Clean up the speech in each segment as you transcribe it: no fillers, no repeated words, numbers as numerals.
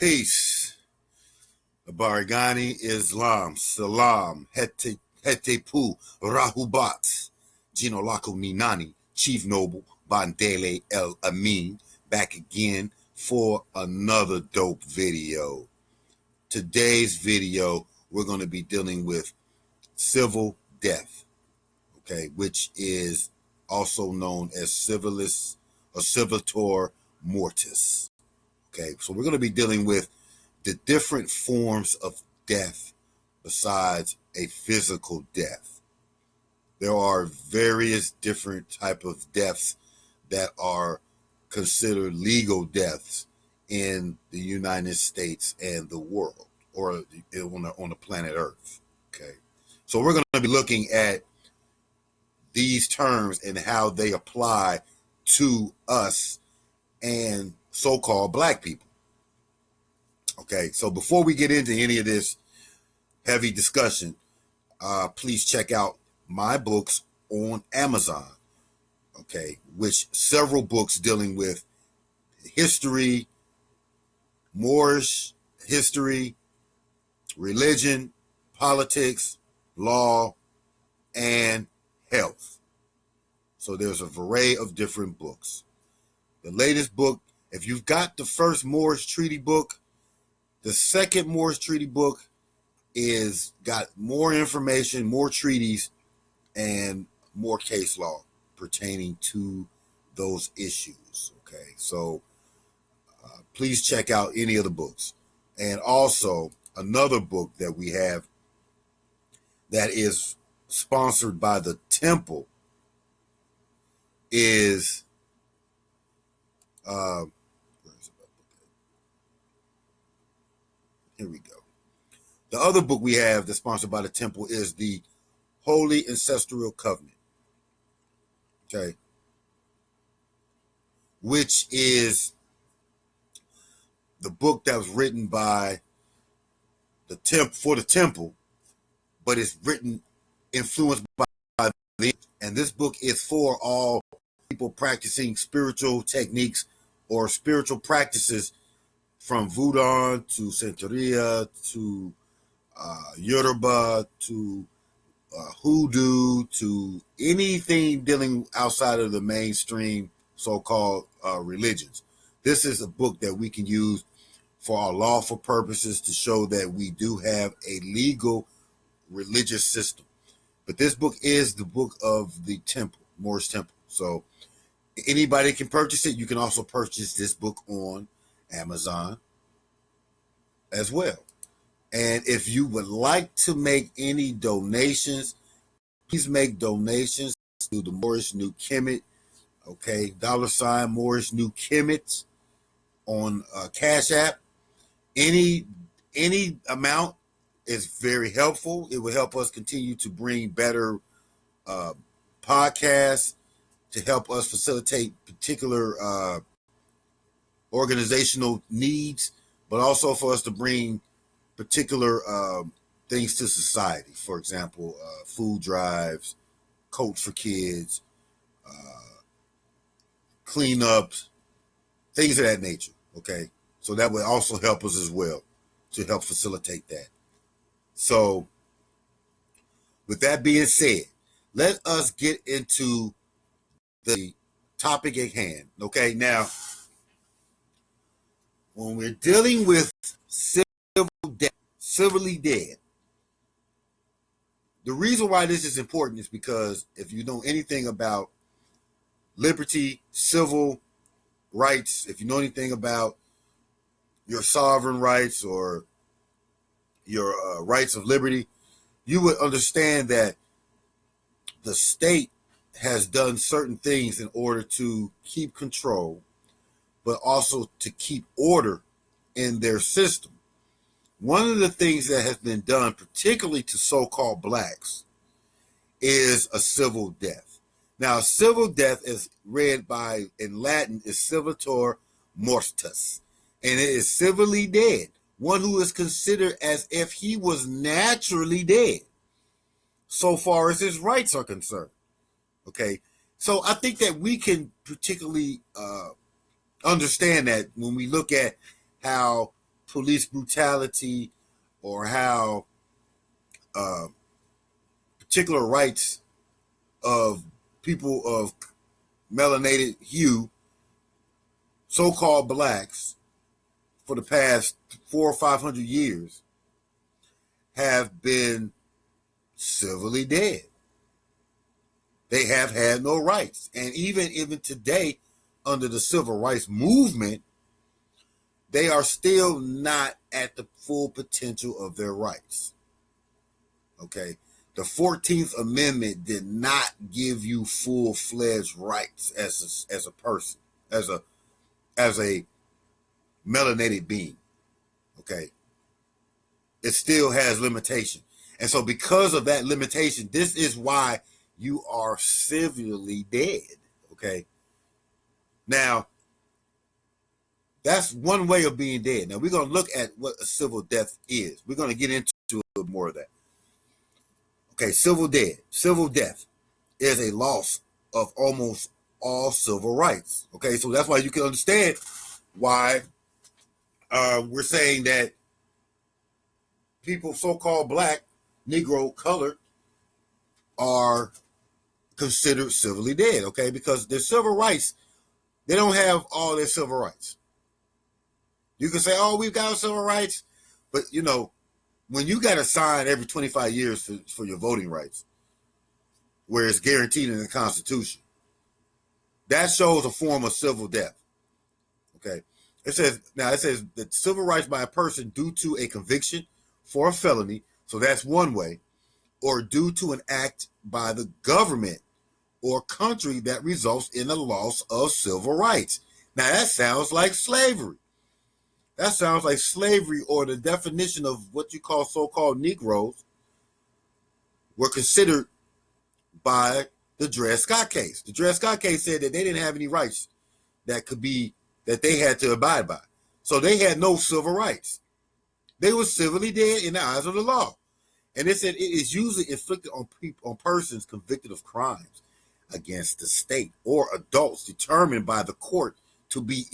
Peace. Barigani, Islam, Salam, Hetepu, Rahubat, Jinolaku Ninani, Chief Noble, Bandele, El-Amin, back again for another dope video. Today's video, we're going to be dealing with civil death, okay, which is also known as civilis or civitor mortis. Okay, so we're going to be dealing with the different forms of death besides a physical death. There are various different type of deaths that are considered legal deaths in the United States and the world, or on the planet Earth. Okay, so we're going to be looking at these terms and how they apply to us and so-called black people. Okay, so before we get into any of this heavy discussion, please check out my books on Amazon, okay, which several books dealing with history, Moorish history, religion, politics, law, and health. So there's a array of different books. The latest book, if you've got the first Moorish Treaty book, the second Moorish Treaty book is got more information, more treaties, and more case law pertaining to those issues. Okay, so please check out any of the books. And also another book that we have that is sponsored by the temple is here we go. The other book we have that's sponsored by the temple is the Holy Ancestral Covenant, okay, which is the book that was written by the temple, but it's written influenced by them. And this book is for all people practicing spiritual techniques or spiritual practices, from Voodoo to Santeria to Yoruba to Hoodoo to anything dealing outside of the mainstream so-called religions. This is a book that we can use for our lawful purposes to show that we do have a legal religious system. But this book is the book of the temple, Moorish temple. So anybody can purchase it. You can also purchase this book on Amazon as well. And if you would like to make any donations, please make donations to the Moorish New Kemet, okay, $ Moorish New Kemet on Cash App. Any amount is very helpful. It will help us continue to bring better podcasts, to help us facilitate particular organizational needs, but also for us to bring particular things to society. For example, food drives, coats for kids, cleanups, things of that nature. Okay, so that would also help us as well to help facilitate that. So, with that being said, let us get into the topic at hand. Okay, now, when we're dealing with civilly dead, the reason why this is important is because if you know anything about liberty, civil rights, if you know anything about your sovereign rights or your rights of liberty, you would understand that the state has done certain things in order to keep control, but also to keep order in their system. One of the things that has been done, particularly to so-called blacks, is a civil death. Now, civil death is read by, in Latin, is civitor mortis, and it is civilly dead, one who is considered as if he was naturally dead, so far as his rights are concerned. Okay, so I think that we can particularly understand that when we look at how police brutality or how particular rights of people of melanated hue, so-called blacks, for the past 400 or 500 years have been civilly dead. They have had no rights. And even today, under the civil rights movement, they are still not at the full potential of their rights. Okay? The 14th Amendment did not give you full-fledged rights as a person, as a melanated being. Okay? It still has limitation. And so because of that limitation, this is why you are civilly dead. Okay? Now, that's one way of being dead. Now, we're going to look at what a civil death is. We're going to get into a little more of that. Okay, civil death is a loss of almost all civil rights. Okay, so that's why you can understand why we're saying that people so-called black, Negro, colored, are considered civilly dead, okay? Because their civil rights, they don't have all their civil rights. You can say, oh, we've got civil rights, but, you know, when you got to sign every 25 years for your voting rights, where it's guaranteed in the Constitution, that shows a form of civil death, okay? It says that civil rights by a person due to a conviction for a felony, so that's one way, or due to an act by the government or country that results in the loss of civil rights. Now, that sounds like slavery. That sounds like slavery, or the definition of what you call so-called Negroes were considered by the Dred Scott case. The Dred Scott case said that they didn't have any rights that they had to abide by. So they had no civil rights. They were civilly dead in the eyes of the law. And it said it is usually inflicted on persons convicted of crimes against the state or adults determined by the court to be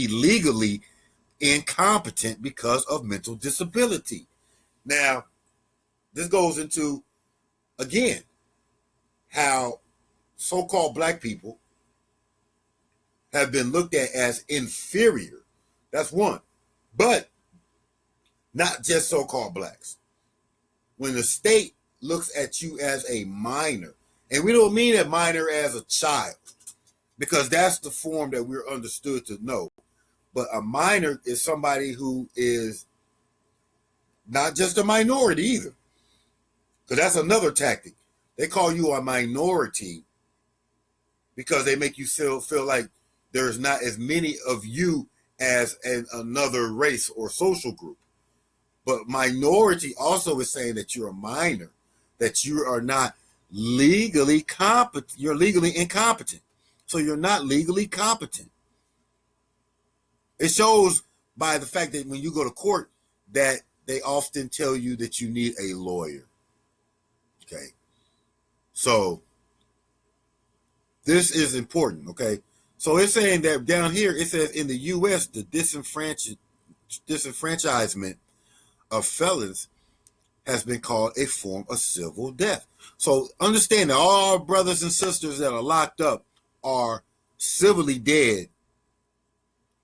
legally incompetent because of mental disability. Now, this goes into, again, how so-called black people have been looked at as inferior. That's one. But not just so-called blacks. When the state looks at you as a minor, and we don't mean a minor as a child, because that's the form that we're understood to know. But a minor is somebody who is not just a minority either, because that's another tactic. They call you a minority because they make you feel like there's not as many of you as another race or social group. But minority also is saying that you're a minor, that you are not legally competent. You're legally incompetent. So you're not legally competent. It shows by the fact that when you go to court that they often tell you that you need a lawyer. Okay. So this is important. Okay. So it's saying that down here, it says in the U.S., the disenfranchisement of felons has been called a form of civil death. So understand that all our brothers and sisters that are locked up are civilly dead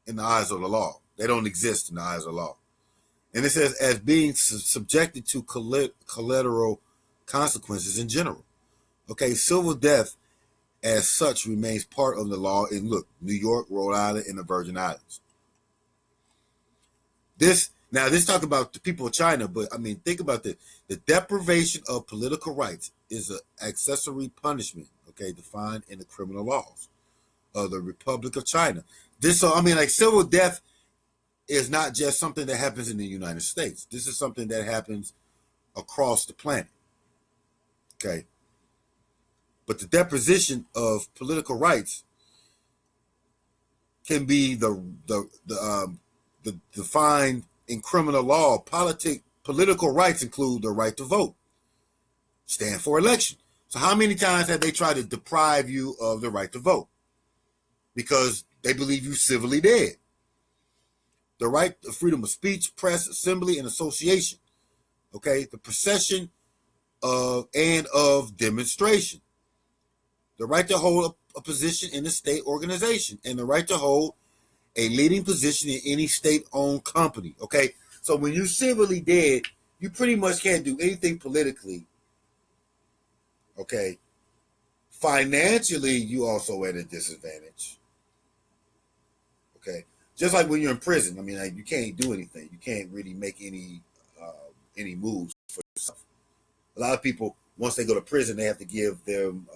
in the eyes of the law. They don't exist in the eyes of the law. And it says as being subjected to collateral consequences in general. Okay, civil death as such remains part of the law in, look, New York, Rhode Island, and the Virgin Islands. This talk about the people of China, but I mean, think about this. The deprivation of political rights is an accessory punishment, okay, defined in the criminal laws of the Republic of China. Civil death is not just something that happens in the United States. This is something that happens across the planet, okay? But the deposition of political rights can be the defined in criminal law. Political rights include the right to vote, stand for election. So how many times have they tried to deprive you of the right to vote? Because they believe you civilly dead. the right to freedom of speech, press, assembly, and association. Okay, the procession of demonstration, the right to hold a position in a state organization, and the right to hold a leading position in any state-owned company. Okay, so when you're civilly dead, you pretty much can't do anything politically. Okay, financially, you also at a disadvantage. Okay, just like when you're in prison. I mean, like, you can't do anything. You can't really make any moves for yourself. A lot of people, once they go to prison, they have to give them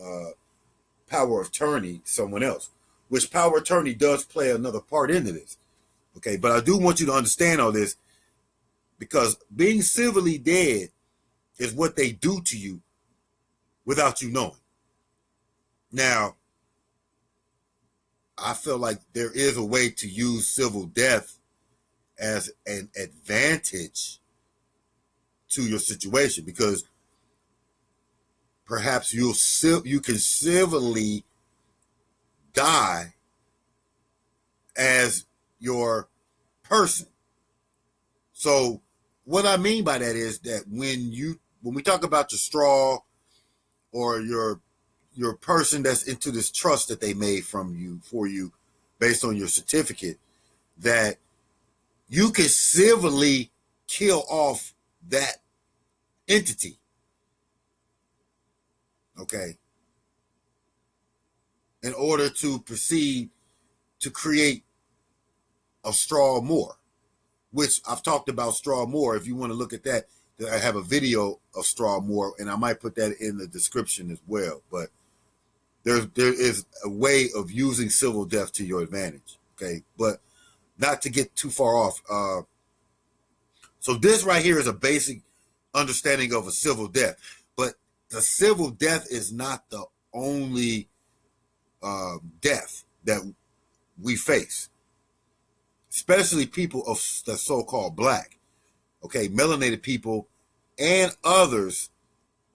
power of attorney to someone else, which power of attorney does play another part into this. Okay, but I do want you to understand all this, because being civilly dead is what they do to you without you knowing. Now, I feel like there is a way to use civil death as an advantage to your situation, because perhaps you can civilly die as your person. So what I mean by that is that when we talk about your straw or your person that's into this trust that they made for you based on your certificate, that you can civilly kill off that entity. Okay. In order to proceed to create a straw more, which I've talked about straw more. If you want to look at that, I have a video of straw more, and I might put that in the description as well. But there is a way of using civil death to your advantage. Okay, but not to get too far off. So this right here is a basic understanding of a civil death, but the civil death is not the only death that we face, especially people of the so-called black. Okay, melanated people and others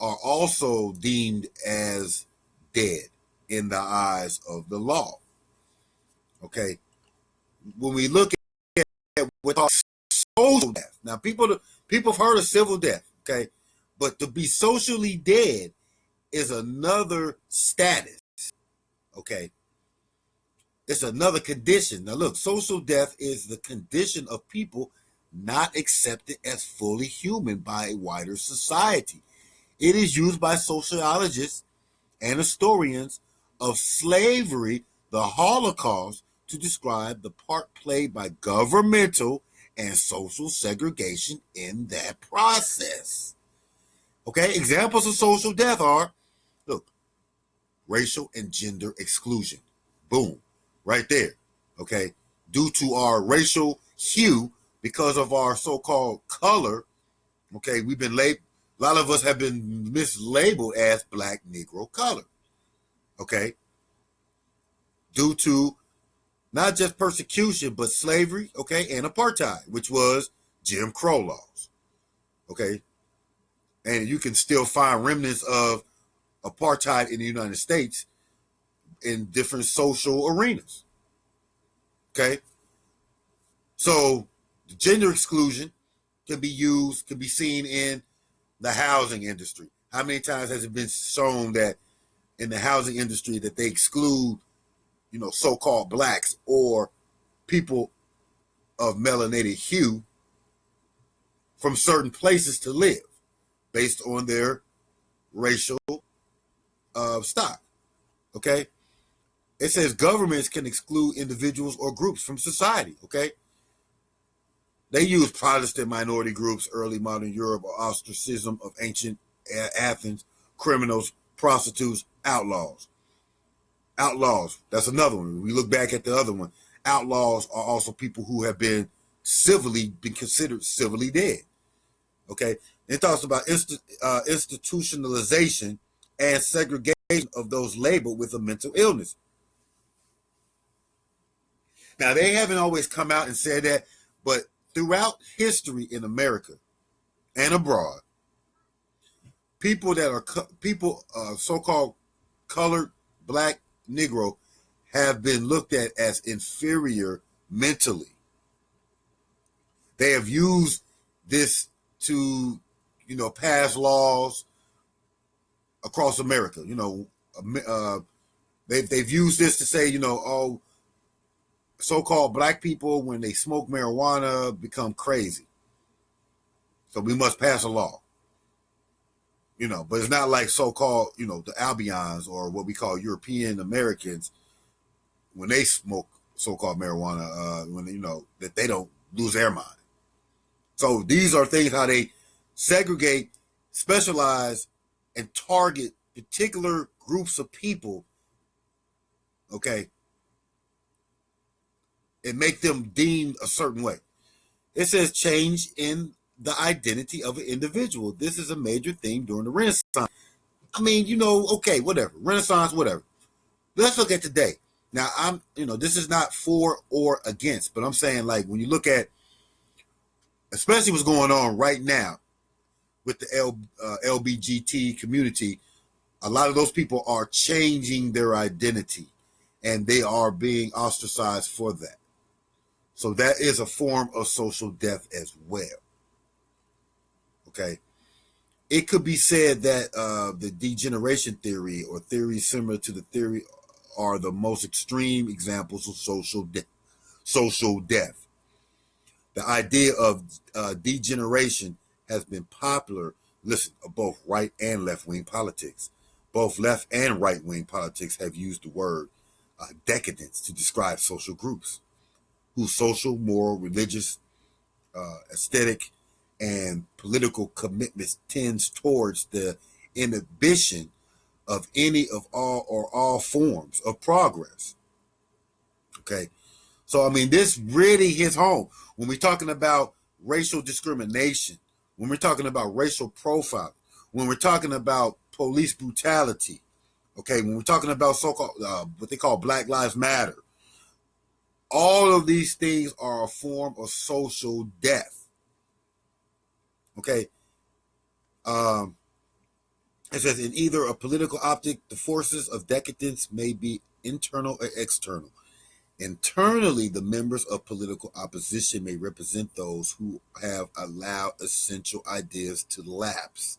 are also deemed as dead in the eyes of the law. Okay, when we look at what's called social death, now people have heard of civil death, okay, but to be socially dead is another status. Okay, it's another condition. Now look, social death is the condition of people not accepted as fully human by a wider society. It is used by sociologists and historians of slavery, the Holocaust, to describe the part played by governmental and social segregation in that process. Okay, examples of social death are, look, racial and gender exclusion. Boom, right there. Okay, due to our racial hue, because of our so-called color, okay, we've been labeled, a lot of us have been mislabeled as black, Negro, color. Okay, due to not just persecution, but slavery, okay, and apartheid, which was Jim Crow laws. Okay, and you can still find remnants of apartheid in the United States in different social arenas. Okay, so the gender exclusion can be seen in the housing industry. How many times has it been shown that in the housing industry that they exclude, so-called blacks or people of melanated hue from certain places to live based on their racial stock? Okay, it says governments can exclude individuals or groups from society. Okay, they use Protestant minority groups, early modern Europe, or ostracism of ancient Athens, criminals, prostitutes, outlaws. Outlaws, that's another one. We look back at the other one. Outlaws are also people who have been considered civilly dead. Okay, it talks about institutionalization and segregation of those labeled with a mental illness. Now, they haven't always come out and said that, but throughout history in America and abroad, people that are so-called colored, black, Negro have been looked at as inferior mentally. They have used this to, pass laws across America. They've used this to say, oh, so-called black people, when they smoke marijuana, become crazy. So we must pass a law. But it's not like so-called, the Albions or what we call European Americans, when they smoke so-called marijuana, that they don't lose their mind. So these are things how they segregate, specialize, and target particular groups of people, okay, and make them deemed a certain way. It says change in the identity of an individual. This is a major theme during the Renaissance. I mean, okay, whatever. Renaissance, whatever. Let's look at today. Now, this is not for or against, but I'm saying, like, when you look at, especially what's going on right now with the LBGT community, a lot of those people are changing their identity, and they are being ostracized for that. So that is a form of social death as well. Okay. It could be said that the degeneration theory or theories similar to the theory are the most extreme examples of social death. The idea of degeneration has been popular, both right and left-wing politics. Both left and right-wing politics have used the word decadence to describe social groups whose social, moral, religious, aesthetic, and political commitments tends towards the inhibition of any of all forms of progress. Okay. So, I mean, this really hits home when we're talking about racial discrimination, when we're talking about racial profiling, when we're talking about police brutality. Okay. When we're talking about so-called, what they call Black Lives Matter. All of these things are a form of social death. Okay. It says in either a political optic, the forces of decadence may be internal or external. Internally, the members of political opposition may represent those who have allowed essential ideas to lapse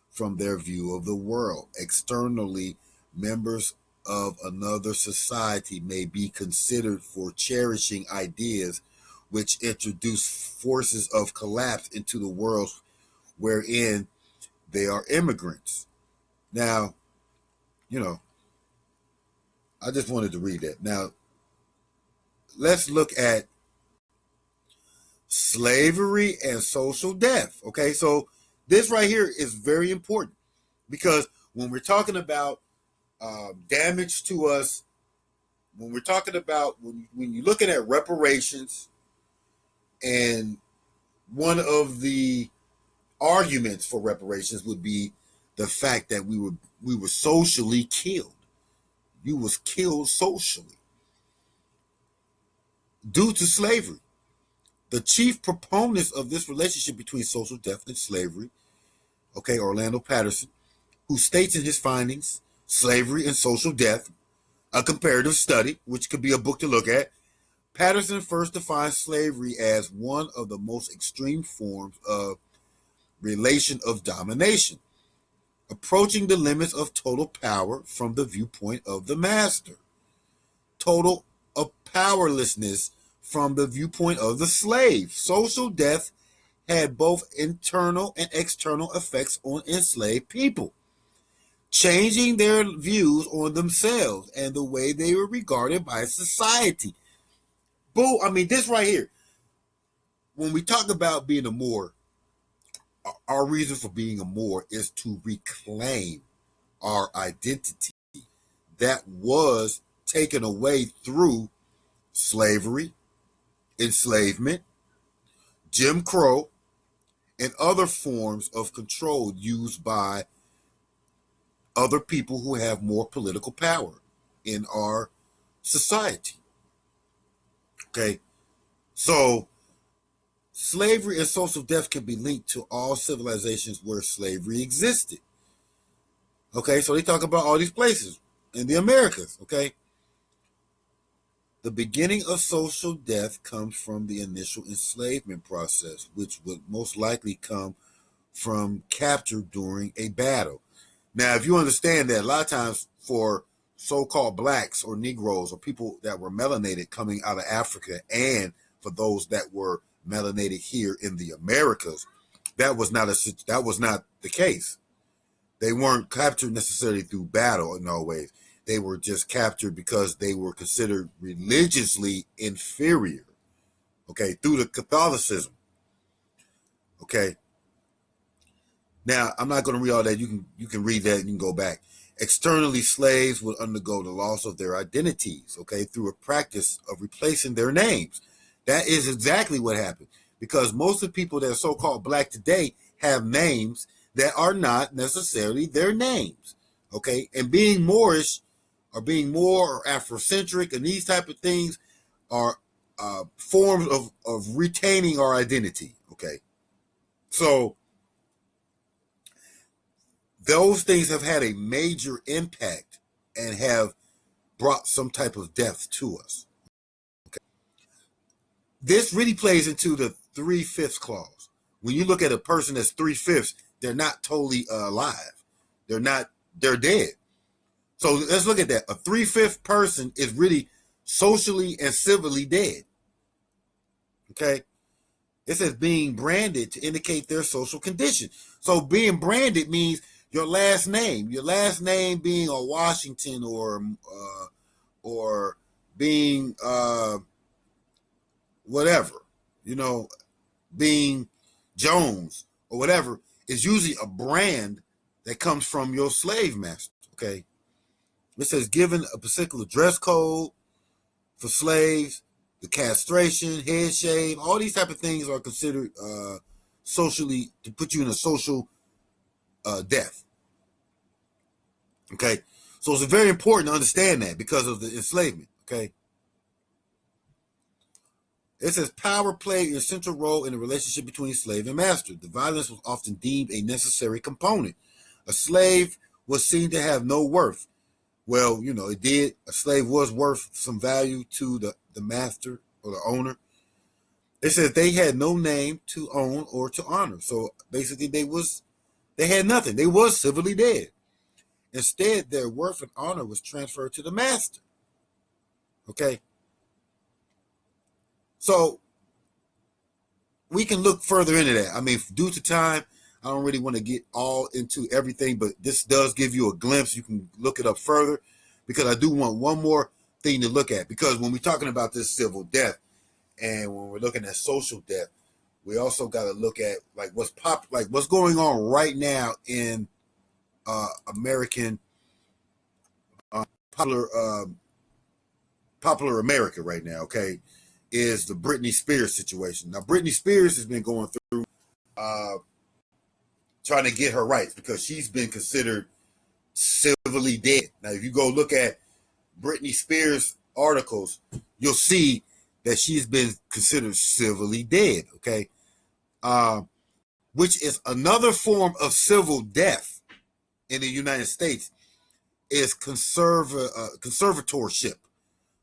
from their view of the world. Externally, members of another society may be considered for cherishing ideas which introduce forces of collapse into the world wherein they are immigrants. Now, I just wanted to read that. Now, let's look at slavery and social death. Okay, so this right here is very important because when we're talking about damage to us, when we're talking about, when you're looking at reparations, and one of the arguments for reparations would be the fact that we were socially killed. You was killed socially due to slavery. The chief proponents of this relationship between social death and slavery, okay, Orlando Patterson, who states in his findings, Slavery and Social Death, a comparative study, which could be a book to look at. Patterson first defines slavery as one of the most extreme forms of relation of domination, approaching the limits of total power from the viewpoint of the master, total of powerlessness from the viewpoint of the slave. Social death had both internal and external effects on enslaved people, changing their views on themselves and the way they were regarded by society. Boo, I mean, this right here, when we talk about being a Moor, our reason for being a Moor is to reclaim our identity that was taken away through slavery, enslavement, Jim Crow, and other forms of control used by other people who have more political power in our society. Okay, so slavery and social death can be linked to all civilizations where slavery existed. Okay, so they talk about all these places in the Americas. Okay, The beginning of social death comes from the initial enslavement process, which would most likely come from capture during a battle. Now, if you understand that, a lot of times for so-called blacks or Negroes or people that were melanated coming out of Africa, and for those that were melanated here in the Americas, that was not the case. They weren't captured necessarily through battle in all ways. They were just captured because they were considered religiously inferior, okay, through the Catholicism, okay. Now, I'm not going to read all that. You can read that and you can go back. Externally, slaves would undergo the loss of their identities, okay, through a practice of replacing their names. That is exactly what happened, because most of the people that are so-called black today have names that are not necessarily their names, okay? And being Moorish or being more or Afrocentric and these type of things are forms of retaining our identity, okay? So those things have had a major impact and have brought some type of death to us. Okay. This really plays into the 3/5 clause. When you look at a person that's 3/5, they're not totally alive. They're dead. So let's look at that. A 3/5 person is really socially and civilly dead. Okay. It says being branded to indicate their social condition. So being branded means your last name being a Washington or being whatever, being Jones or whatever is usually a brand that comes from your slave master. Okay, it says given a particular dress code for slaves, the castration, head shave, all these type of things are considered socially to put you in a social death. Okay, so it's very important to understand that because of the enslavement. Okay, it says power played a central role in the relationship between slave and master. The violence was often deemed a necessary component. A slave was seen to have no worth. Well, it did. A slave was worth some value to the master or the owner. It says they had no name to own or to honor. So basically they had nothing. They was civilly dead. Instead, their worth and honor was transferred to the master. Okay. So we can look further into that. I mean, due to time, I don't really want to get all into everything, but this does give you a glimpse. You can look it up further because I do want one more thing to look at. Because when we're talking about this civil death and when we're looking at social death, we also got to look at what's going on right now in American popular popular America right now. Okay, is the Britney Spears situation. Now, Britney Spears has been going through trying to get her rights because she's been considered civilly dead. Now, if you go look at Britney Spears articles, you'll see that she's been considered civilly dead. Okay, which is another form of civil death in the United States is conservatorship.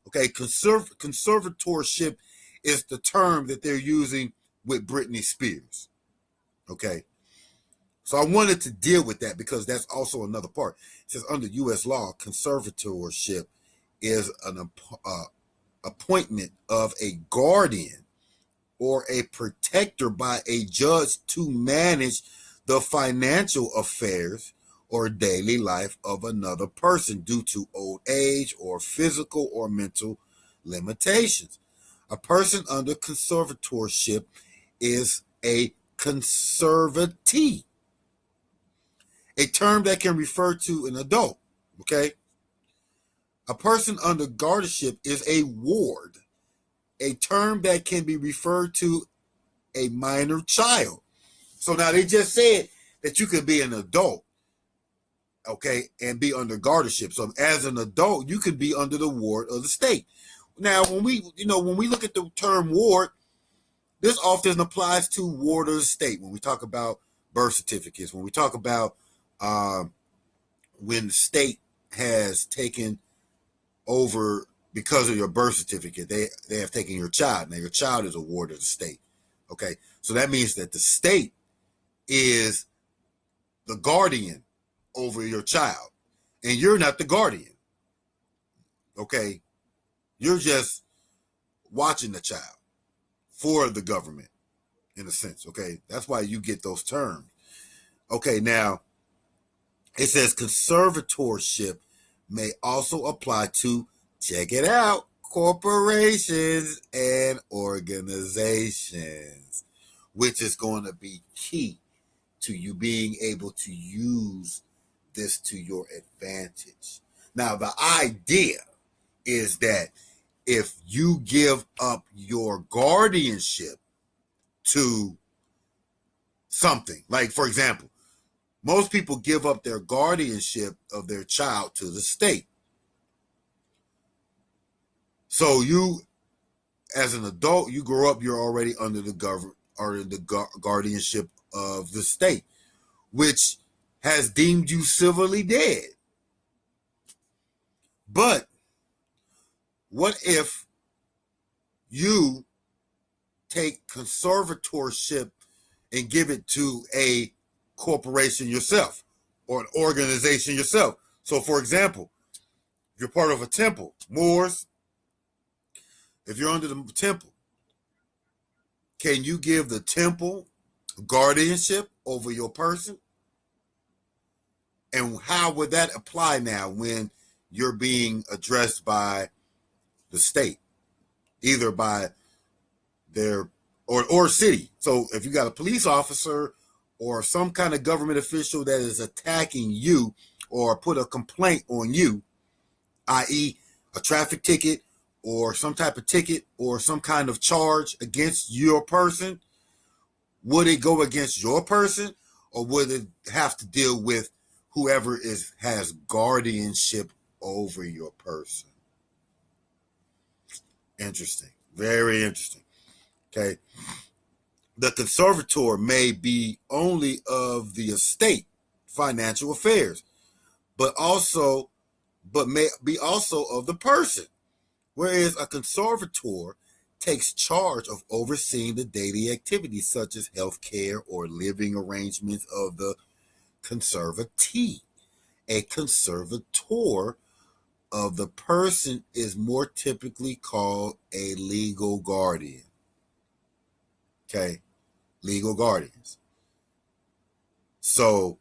Okay, conservatorship is the term that they're using with Britney Spears. Okay, so I wanted to deal with that because that's also another part. It says under U.S. law, conservatorship is an appointment of a guardian or a protector by a judge to manage the financial affairs or daily life of another person due to old age or physical or mental limitations. A person under conservatorship is a conservatee, a term that can refer to an adult. Okay? A person under guardianship is a ward, a term that can be referred to a minor child. So now they just said that you could be an adult, okay, and be under guardianship. So as an adult, you could be under the ward of the state. Now, when we look at the term ward, this often applies to ward of the state. When we talk about birth certificates, when we talk about when the state has taken over because of your birth certificate, they have taken your child. Now your child is a ward of the state. Okay, so that means that the state is the guardian over your child, and you're not the guardian. Okay, you're just watching the child for the government, in a sense. Okay, that's why you get those terms. Okay, now it says conservatorship may also apply to, check it out, corporations and organizations, which is going to be key to you being able to use this to your advantage. Now, the idea is that if you give up your guardianship to something, like, for example, most people give up their guardianship of their child to the state. So you, as an adult, you grow up, you're already under the guardianship of the state, which has deemed you civilly dead. But what if you take conservatorship and give it to a corporation yourself or an organization yourself? So, for example, if you're part of a temple, Moors, if you're under the temple, can you give the temple guardianship over your person? And how would that apply now when you're being addressed by the state, either by their or city? So if you got a police officer or some kind of government official that is attacking you or put a complaint on you, i.e. a traffic ticket or some type of ticket or some kind of charge against your person, would it go against your person, or would it have to deal with whoever has guardianship over your person? Interesting. Very interesting. Okay. The conservator may be only of the estate, financial affairs, but may be also of the person. Whereas a conservator takes charge of overseeing the daily activities such as health care or living arrangements of the conservatee. A conservator of the person is more typically called a legal guardian. Okay, legal guardians. So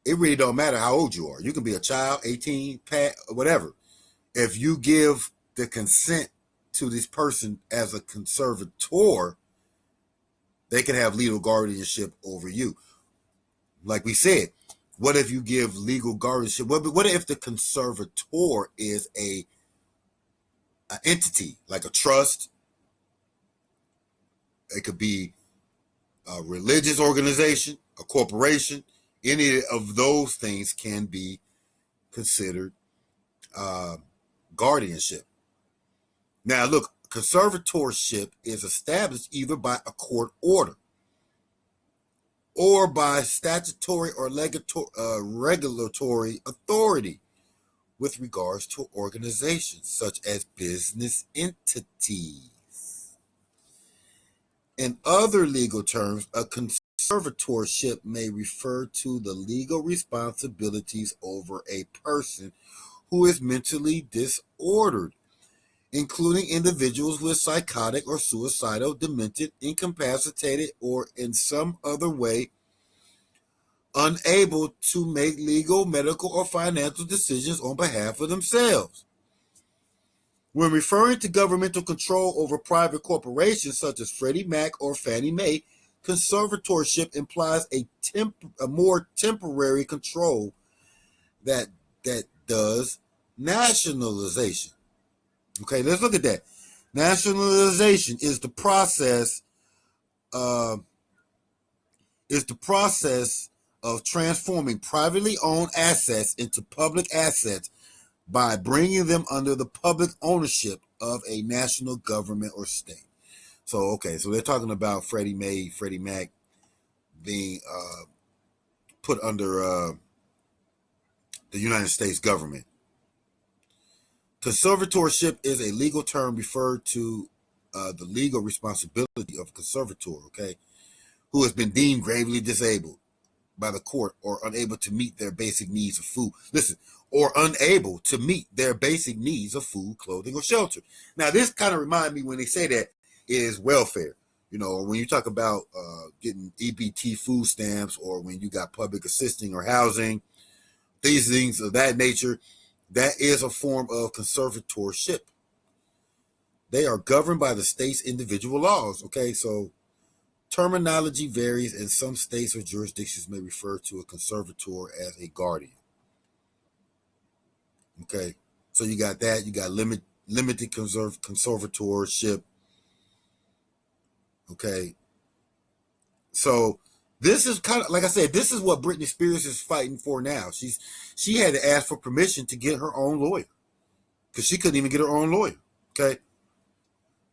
it really don't matter how old you are. You can be a child, 18, whatever. If you give the consent to this person as a conservator, they can have legal guardianship over you. Like we said, what if you give legal guardianship? What if the conservator is an entity, like a trust? It could be a religious organization, a corporation. Any of those things can be considered guardianship. Now, look, conservatorship is established either by a court order or by statutory or regulatory authority with regards to organizations such as business entities. In other legal terms, a conservatorship may refer to the legal responsibilities over a person who is mentally disordered, including individuals with psychotic or suicidal, demented, incapacitated, or in some other way unable to make legal, medical, or financial decisions on behalf of themselves. When referring to governmental control over private corporations such as Freddie Mac or Fannie Mae, conservatorship implies a more temporary control that does nationalization. Okay, let's look at that. Nationalization is the process of transforming privately owned assets into public assets by bringing them under the public ownership of a national government or state. So, okay, so they're talking about Freddie Mac being put under the United States government. Conservatorship is a legal term referred to the legal responsibility of a conservator, okay, who has been deemed gravely disabled by the court or unable to meet their basic needs of food. Listen, or unable to meet their basic needs of food, clothing, or shelter. Now, this kind of reminds me when they say that is welfare. You know, when you talk about getting EBT food stamps, or when you got public assisting or housing, these things of that nature, that is a form of conservatorship. They are governed by the state's individual laws. Okay, so terminology varies, and some states or jurisdictions may refer to a conservator as a guardian. Okay, so you got that. You got limited conservatorship. Okay, so this is kind of like I said. This is what Britney Spears is fighting for now. She had to ask for permission to get her own lawyer because she couldn't even get her own lawyer. Okay,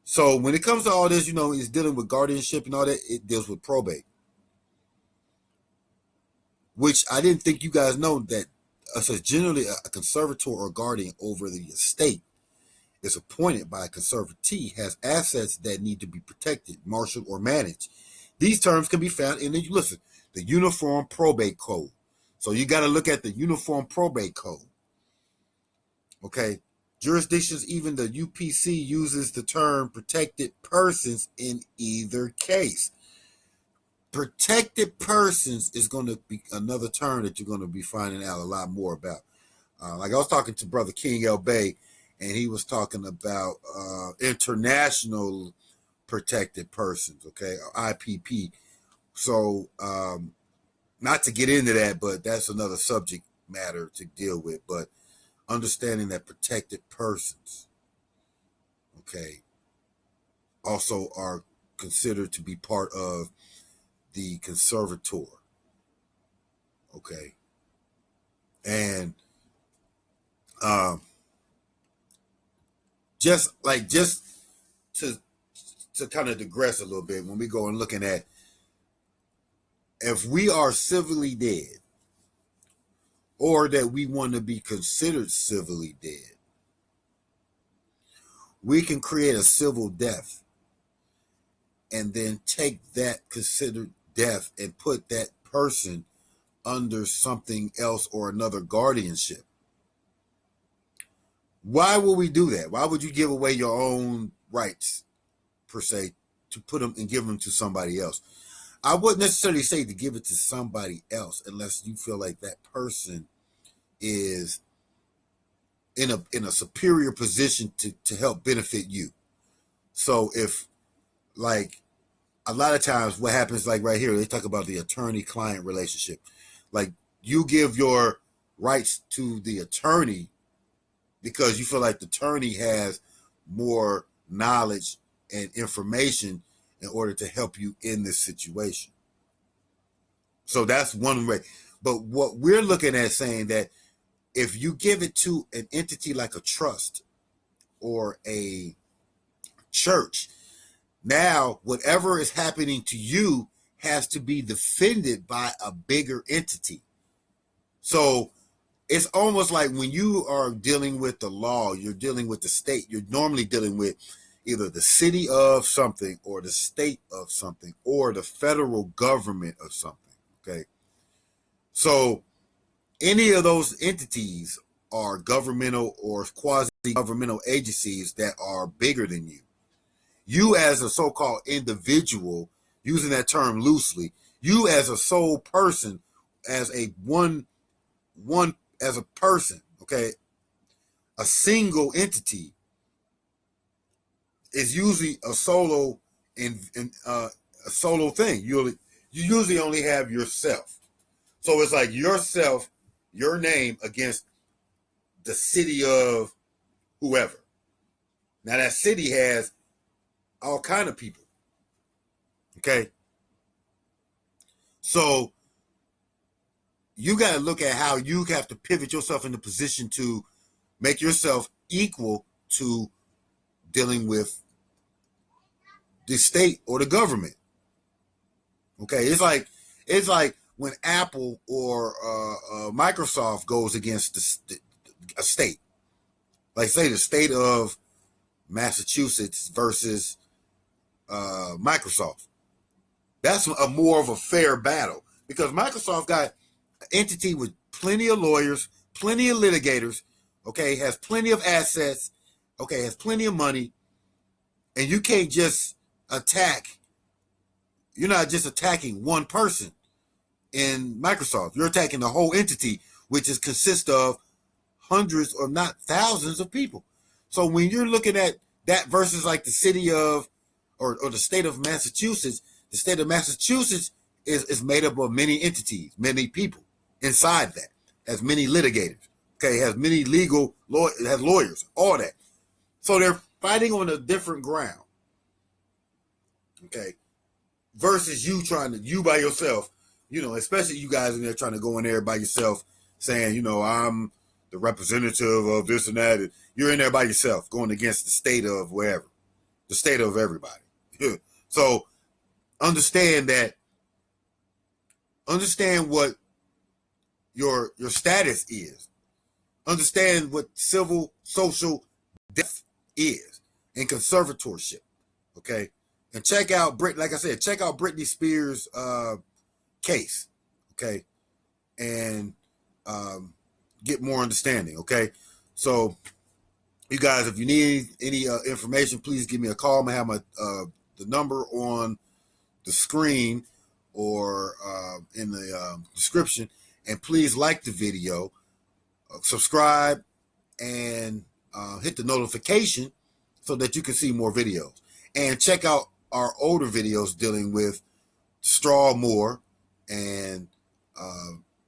so when it comes to all this, you know, it's dealing with guardianship and all that. It deals with probate, which I didn't think you guys know that. So generally, a conservator or guardian over the estate is appointed by a conservatee, has assets that need to be protected, marshaled, or managed. These terms can be found in the Uniform Probate Code. So you got to look at the Uniform Probate Code. Okay. Jurisdictions, even the UPC, uses the term protected persons in either case. Protected persons is going to be another term that you're going to be finding out a lot more about. Like I was talking to Brother King L. Bay, and he was talking about international protected persons, okay, or IPP. So not to get into that, but that's another subject matter to deal with. But understanding that protected persons, okay, also are considered to be part of the conservator, okay, and just to kind of digress a little bit, when we go and looking at if we are civilly dead, or that we want to be considered civilly dead, we can create a civil death and then take that considered death and put that person under something else or another guardianship. Why would we do that? Why would you give away your own rights, per se, to put them and give them to somebody else? I wouldn't necessarily say to give it to somebody else unless you feel like that person is in a superior position to help benefit you. So if, like, a lot of times what happens, like right here, they talk about the attorney-client relationship. Like, you give your rights to the attorney because you feel like the attorney has more knowledge and information in order to help you in this situation. So that's one way. But what we're looking at saying that if you give it to an entity like a trust or a church, now whatever is happening to you has to be defended by a bigger entity. So it's almost like when you are dealing with the law, you're dealing with the state, you're normally dealing with either the city of something or the state of something or the federal government of something. Okay. So any of those entities are governmental or quasi-governmental agencies that are bigger than you. You as a so-called individual, using that term loosely, you as a sole person, as a one as a person, okay, a single entity is usually a solo a solo thing. You usually only have yourself. So it's like yourself, your name against the city of whoever. Now that city has all kind of people. Okay. So you got to look at how you have to pivot yourself into position to make yourself equal to dealing with the state or the government. Okay. It's like when Apple or Microsoft goes against a state. Like say the state of Massachusetts versus Microsoft. That's a more of a fair battle because Microsoft got an entity with plenty of lawyers, plenty of litigators, okay, has plenty of assets, okay, has plenty of money, and you can't just attack. You're not just attacking one person in Microsoft. You're attacking the whole entity, which is consists of hundreds or not thousands of people. So when you're looking at that versus like the city of or the state of Massachusetts, the state of Massachusetts is made up of many entities, many people inside that, has many litigators, okay, has many has lawyers, all that. So they're fighting on a different ground, okay, versus you by yourself, especially you guys in there trying to go in there by yourself saying, I'm the representative of this and that. You're in there by yourself going against the state of wherever, the state of everybody. So understand what your status is. Understand what civil social death is and conservatorship. Okay. And check out like I said, check out Britney Spears' case. Okay. And get more understanding. Okay. So you guys, if you need any information, please give me a call. I'm gonna have the number on the screen or in the description. And please like the video, subscribe, and hit the notification so that you can see more videos. And check out our older videos dealing with straw more and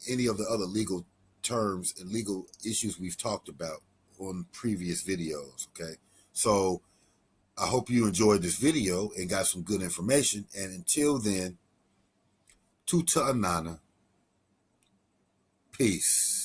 any of the other legal terms and legal issues we've talked about on previous videos. Okay, so I hope you enjoyed this video and got some good information. And until then, tuta anana, peace.